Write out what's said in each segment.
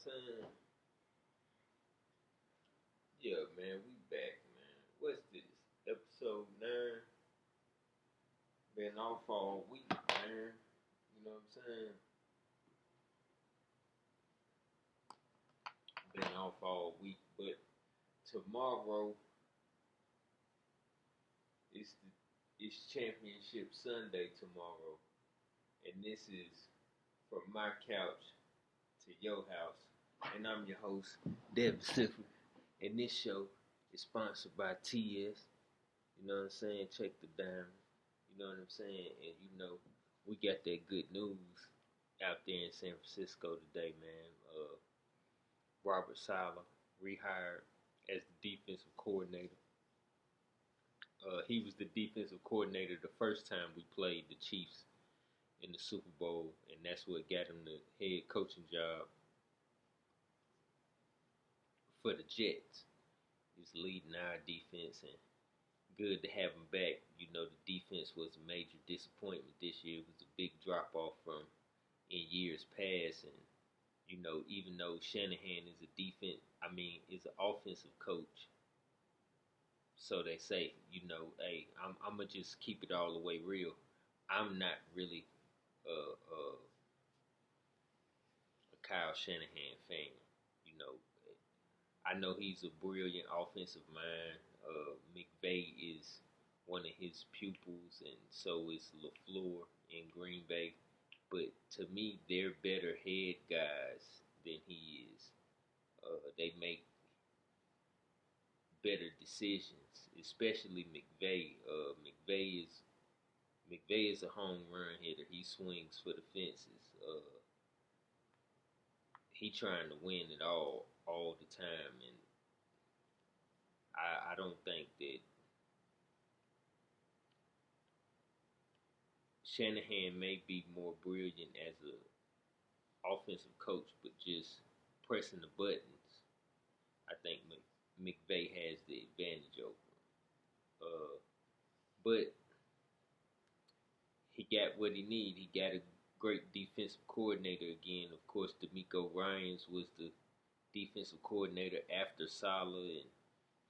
saying? Yeah, man, we back, man. What's this? Episode 9. Been off all week, man. You know what I'm saying? Been off all week, but tomorrow it's Championship Sunday tomorrow, and this is from my couch to your house, and I'm your host, Devin Sifford, and this show is sponsored by TS. You know what I'm saying? Check the diamond. You know what I'm saying? And you know, we got that good news out there in San Francisco today, man. Robert Saleh rehired as the defensive coordinator. He was the defensive coordinator the first time we played the Chiefs in the Super Bowl, and that's what got him the head coaching job for the Jets. He's leading our defense, and good to have him back. You know, the defense was a major disappointment this year. It was a big drop off from in years past, and you know, even though Shanahan is is an offensive coach, so they say, you know, hey, I'm gonna just keep it all the way real. I'm not really a Kyle Shanahan fan. You know, I know he's a brilliant offensive mind. McVay is one of his pupils, and so is LaFleur in Green Bay. But to me, they're better head guys than he is. They make better decisions, especially McVay. McVay is a home run hitter. He swings for the fences. He trying to win it all the time, and I don't think that Shanahan may be more brilliant as a offensive coach, but just pressing the buttons, I think McVay has the advantage over him. But he got what he needed. He got a great defensive coordinator again. Of course, DeMeco Ryans was the defensive coordinator after Saleh, and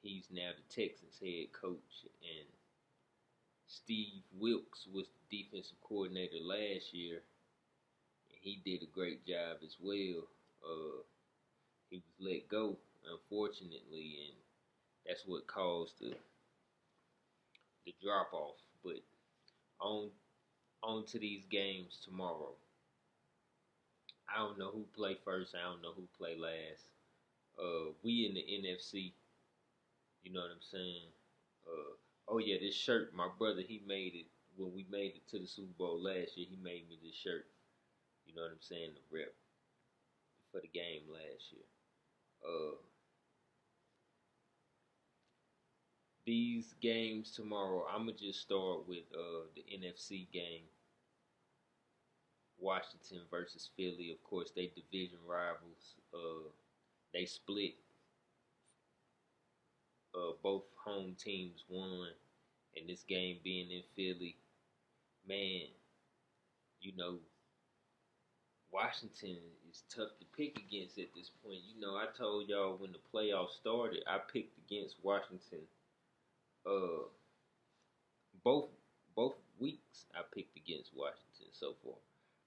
he's now the Texans head coach. And Steve Wilks was the defensive coordinator last year, and he did a great job as well. He was let go, unfortunately, and that's what caused the drop off. But on on to these games tomorrow. I don't know who play first. I don't know who play last. We in the NFC. You know what I'm saying? Oh yeah, this shirt. My brother, he made it when we made it to the Super Bowl last year. He made me this shirt. You know what I'm saying? The rep for the game last year. Uh, these games tomorrow. I'ma just start with the NFC game. Washington versus Philly. Of course, they division rivals. They split. Both home teams won, and this game being in Philly, man, you know, Washington is tough to pick against at this point. You know, I told y'all when the playoffs started, I picked against Washington. Uh, both both weeks I picked against Washington so far.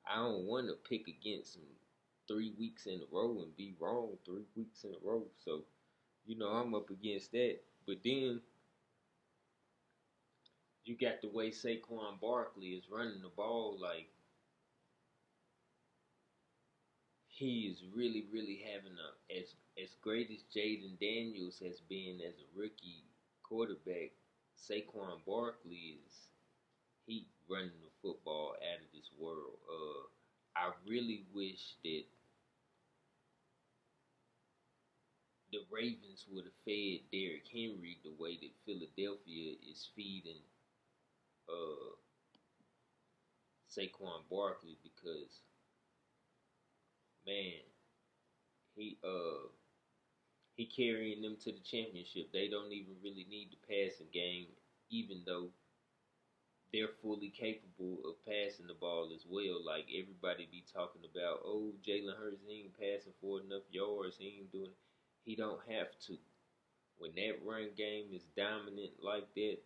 I don't want to pick against them 3 weeks in a row and be wrong 3 weeks in a row. So, you know, I'm up against that. But then you got the way Saquon Barkley is running the ball. Like, he is really, really having as great as Jaden Daniels has been as a rookie quarterback. Saquon Barkley is he running the football out of this world. I really wish that the Ravens would have fed Derrick Henry the way that Philadelphia is feeding uh, Saquon Barkley, because man, he he carrying them to the championship. They don't even really need the passing game, even though they're fully capable of passing the ball as well. Like everybody be talking about, oh, Jalen Hurts he ain't passing for enough yards. He ain't doing. He don't have to. When that run game is dominant like that,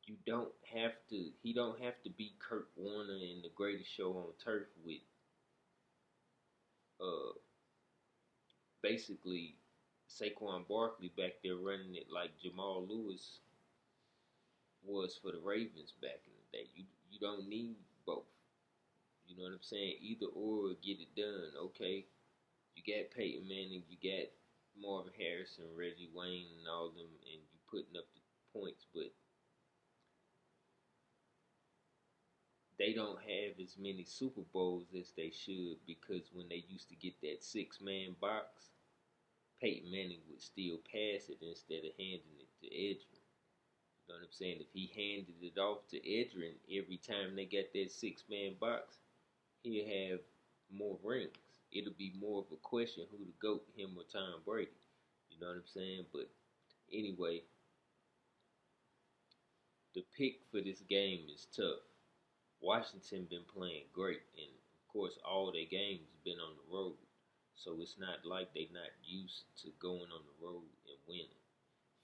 you don't have to. He don't have to be Kurt Warner in the greatest show on turf with uh basically Saquon Barkley back there running it like Jamal Lewis was for the Ravens back in the day. You don't need both. You know what I'm saying? Either or get it done. Okay, you got Peyton Manning, you got Marvin Harrison, Reggie Wayne, and all them, and you putting up the points, but they don't have as many Super Bowls as they should because when they used to get that 6-man box, Peyton Manning would still pass it instead of handing it to Edgerrin. You know what I'm saying? If he handed it off to Edgerrin every time they got that 6-man box, he'll have more rings. It'll be more of a question who to GOAT, him or Tom Brady. You know what I'm saying? But anyway, the pick for this game is tough. Washington been playing great, and of course all their games been on the road. So it's not like they not used to going on the road and winning.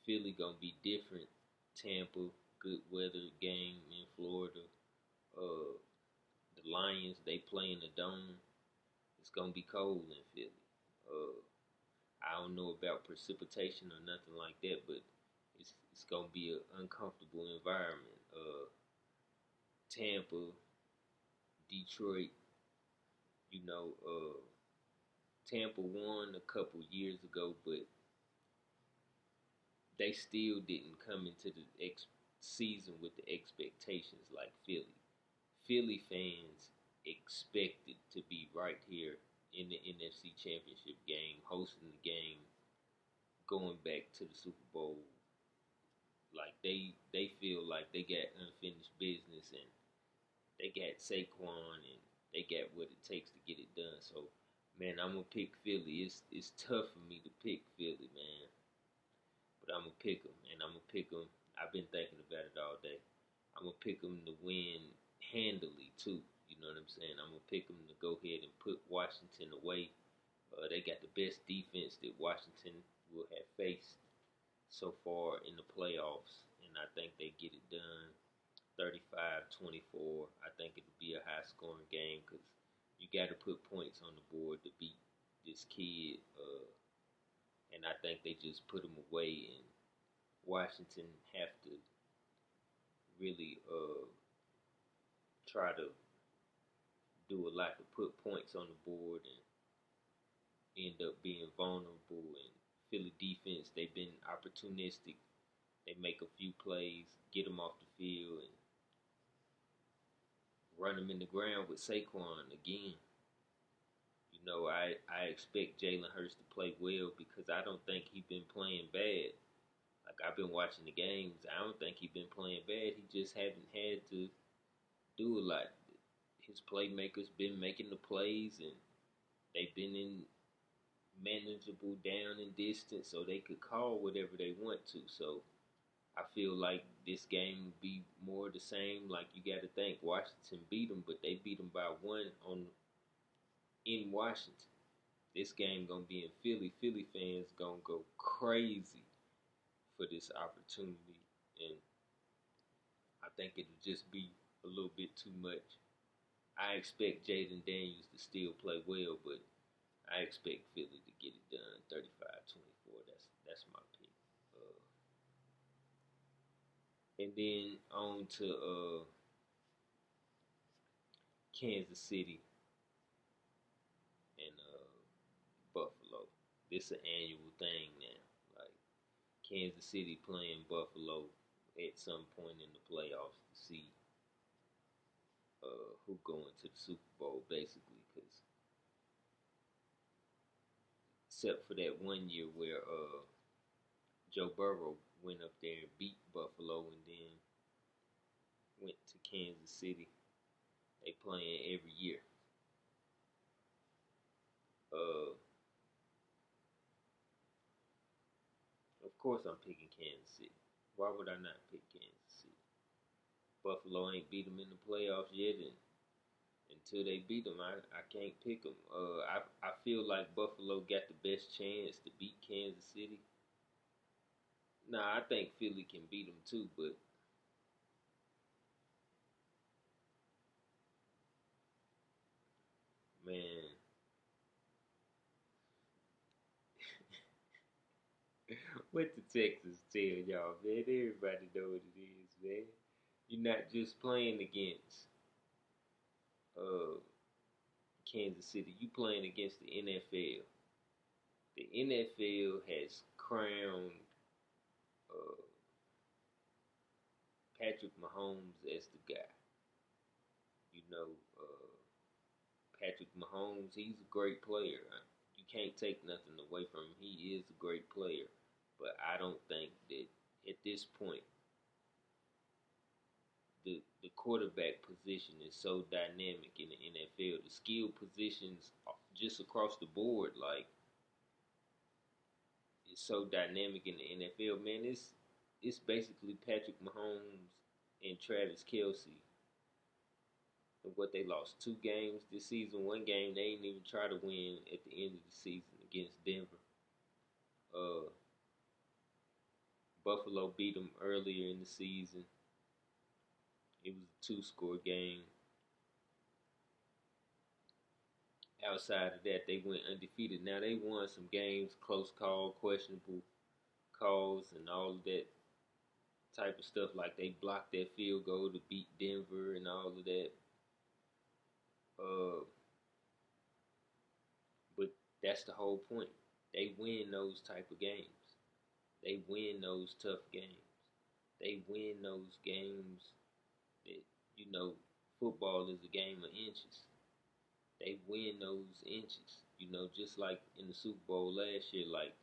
Philly gonna be different. Tampa, good weather game in Florida. Uh, the Lions they play in the dome. It's gonna be cold in Philly. Uh, I don't know about precipitation or nothing like that, but it's gonna be an uncomfortable environment. Tampa, Detroit, you know, Tampa won a couple years ago, but they still didn't come into the season with the expectations like Philly. Philly fans expected to be right here in the NFC Championship game, hosting the game, going back to the Super Bowl. Like they feel like they got unfinished business and they got Saquon and they got what it takes to get it done. So man, I'm gonna pick Philly. It's tough for me to pick Philly, man, but I'm gonna pick them and I'm gonna pick them. I've been thinking about it all day. I'm gonna pick them to win handily too. You know what I'm saying? I'm gonna pick them to go ahead and put Washington away. They got the best defense that Washington will have faced so far in the playoffs, and I think they get it done 35-24. I think it'll be a high scoring game because you got to put points on the board to beat this kid, and I think they just put him away, and Washington have to really try to do a lot to put points on the board and end up being vulnerable. And Philly defense, they've been opportunistic. They make a few plays, get them off the field, and run them in the ground with Saquon again. You know, I expect Jalen Hurts to play well because I don't think he's been playing bad. Like I've been watching the games, I don't think he's been playing bad. He just haven't had to do a lot. His playmakers been making the plays, and they've been in manageable down and distance, so they could call whatever they want to. So I feel like this game will be more the same. Like you got to think Washington beat them, but they beat them by one on in Washington. This game gonna be in Philly. Philly fans gonna go crazy for this opportunity, and I think it'll just be a little bit too much. I expect Jaden Daniels to still play well, but I expect Philly to get it done 35-24. That's my pick. And then on to Kansas City and Buffalo. This an annual thing now. Like Kansas City playing Buffalo at some point in the playoffs to see who going to the Super Bowl, basically. Because except for that one year where Joe Burrow went up there and beat Buffalo, and then went to Kansas City. They playing every year. Uh, of course, I'm picking Kansas City. Why would I not pick Kansas City? Buffalo ain't beat them in the playoffs yet, and until they beat them, I can't pick them. I feel like Buffalo got the best chance to beat Kansas City. Nah, I think Philly can beat them too, but man, what the Texans tell y'all, man? Everybody know what it is, man. You're not just playing against uh, Kansas City. You playing against the NFL. The NFL has crowned uh, Patrick Mahomes as the guy. You know, Patrick Mahomes, he's a great player. You can't take nothing away from him. He is a great player. But I don't think that at this point, the quarterback position is so dynamic in the NFL. The skill positions just across the board, like, it's so dynamic in the NFL. Man, it's basically Patrick Mahomes and Travis Kelsey. And what they lost 2 games this season. One game they didn't even try to win at the end of the season against Denver. Uh, Buffalo beat them earlier in the season. It was a 2-score game. Outside of that, they went undefeated. Now they won some games, close call, questionable calls, and all of that type of stuff. Like they blocked that field goal to beat Denver and all of that. Uh, but that's the whole point. They win those type of games. They win those tough games. They win those games that, you know, football is a game of inches. They win those inches. You know, just like in the Super Bowl last year, like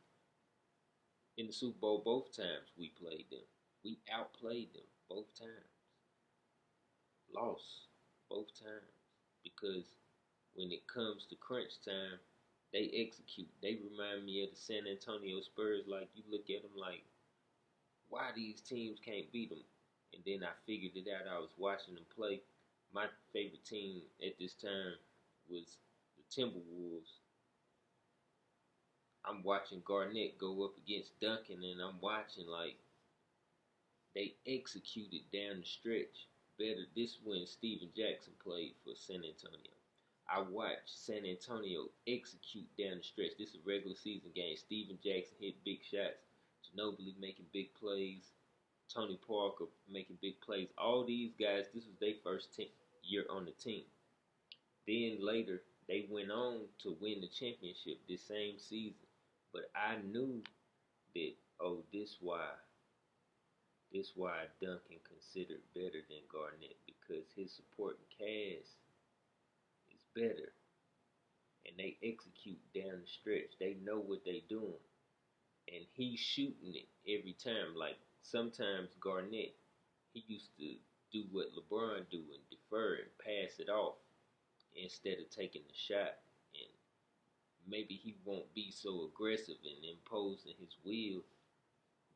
in the Super Bowl both times we played them. We outplayed them both times. Lost both times. Because when it comes to crunch time, they execute. They remind me of the San Antonio Spurs. Like, you look at them like, why these teams can't beat them? And then I figured it out. I was watching them play. My favorite team at this time was the Timberwolves. I'm watching Garnett go up against Duncan, and I'm watching like they executed down the stretch better. This when Steven Jackson played for San Antonio. I watched San Antonio execute down the stretch. This is a regular season game. Steven Jackson hit big shots. Ginobili making big plays. Tony Parker making big plays. All these guys, this was their first year on the team. Then later, they went on to win the championship this same season. But I knew that, oh, this why Duncan considered better than Garnett, because his supporting cast is better. And they execute down the stretch. They know what they doing. And he's shooting it every time. Like sometimes Garnett, he used to do what LeBron do and defer and pass it off instead of taking the shot. And maybe he won't be so aggressive and imposing his will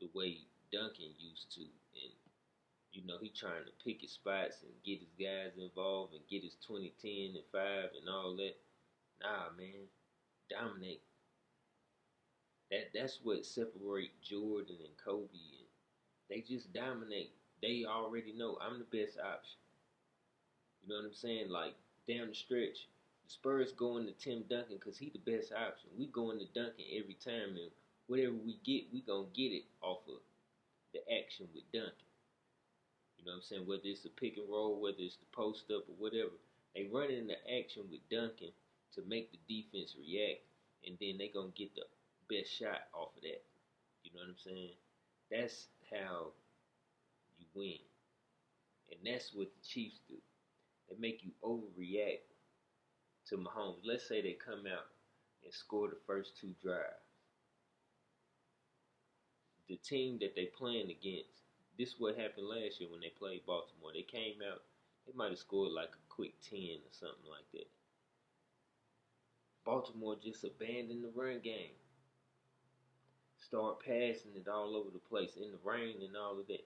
the way Duncan used to. And you know, he trying to pick his spots and get his guys involved and get his 20, 10, and 5 and all that. Nah, man, dominate. That's what separate Jordan and Kobe. And they just dominate. They already know I'm the best option. You know what I'm saying? Like down the stretch, the Spurs going to Tim Duncan because he the best option. We going to Duncan every time, and whatever we get, we gonna get it off of the action with Duncan. You know what I'm saying? Whether it's a pick and roll, whether it's the post up or whatever, they run in the action with Duncan to make the defense react, and then they gonna get the best shot off of that. You know what I'm saying? That's how you win, and that's what the Chiefs do. They make you overreact to Mahomes. Let's say they come out and score the first 2 drives. The team that they playing against, this is what happened last year when they played Baltimore. They came out, they might have scored like a quick 10 or something like that. Baltimore just abandoned the run game. Start passing it all over the place in the rain and all of that.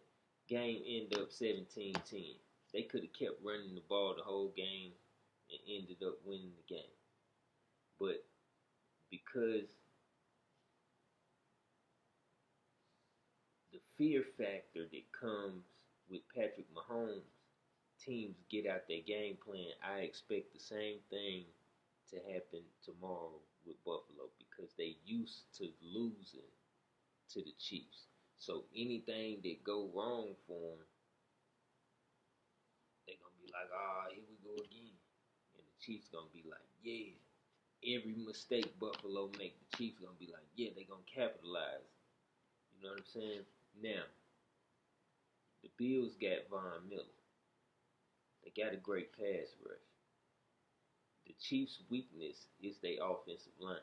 Game ended up 17-10. They could have kept running the ball the whole game and ended up winning the game. But because the fear factor that comes with Patrick Mahomes, teams get out their game plan. I expect the same thing to happen tomorrow with Buffalo because they used to losing to the Chiefs. So anything that go wrong for them, they're gonna be like, "Ah, oh, here we go again," and the Chiefs gonna be like, "Yeah." Every mistake Buffalo make, the Chiefs gonna be like, "Yeah, they gonna capitalize." You know what I'm saying? Now, the Bills got Von Miller. They got a great pass rush. The Chiefs' weakness is their offensive line.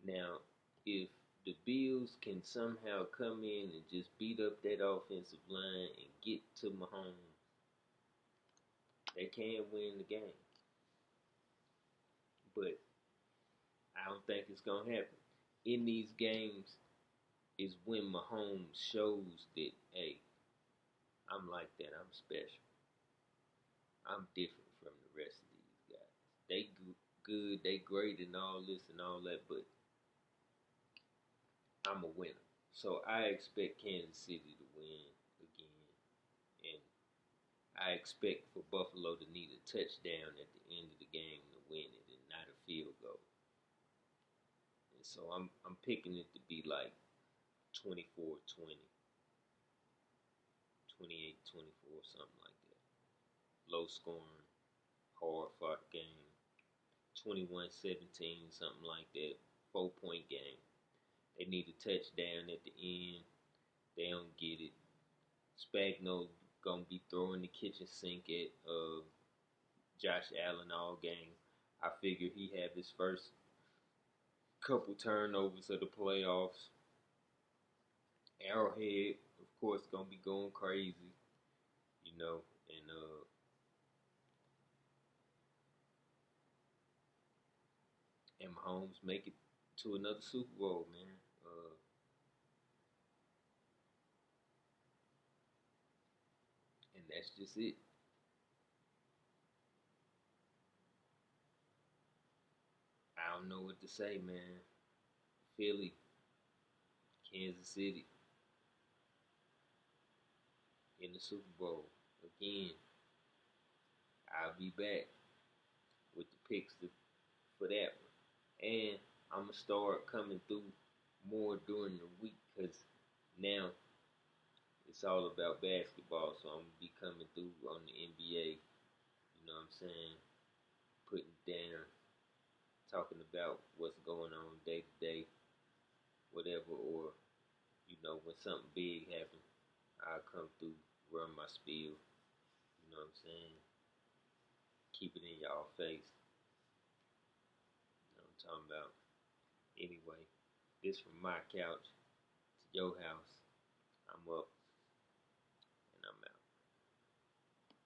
Now, if the Bills can somehow come in and just beat up that offensive line and get to Mahomes, they can win the game. But I don't think it's going to happen. In these games is when Mahomes shows that, hey, I'm like that. I'm special. I'm different from the rest of these guys. They good, they great and all this and all that, but I'm a winner. So I expect Kansas City to win again. And I expect for Buffalo to need a touchdown at the end of the game to win it and not a field goal. And so I'm picking it to be like 24-20, 28-24, something like that. Low scoring, hard fought game. 21-17, something like that. 4-point game. They need a touchdown at the end. They don't get it. Spagnuolo gonna be throwing the kitchen sink at Josh Allen all game. I figure he had his first couple turnovers of the playoffs. Arrowhead, of course, gonna be going crazy, you know, and Mahomes make it to another Super Bowl, man. And that's just it. I don't know what to say, man. Philly, Kansas City in the Super Bowl again. I'll be back with the picks for that one. And I'm going to start coming through more during the week because now it's all about basketball. So I'm going to be coming through on the NBA. You know what I'm saying? Putting down, talking about what's going on day to day, whatever. Or, you know, when something big happens, I'll come through, run my spiel. You know what I'm saying? Keep it in y'all face. You know what I'm talking about? Anyway, this from my couch to your house. I'm up.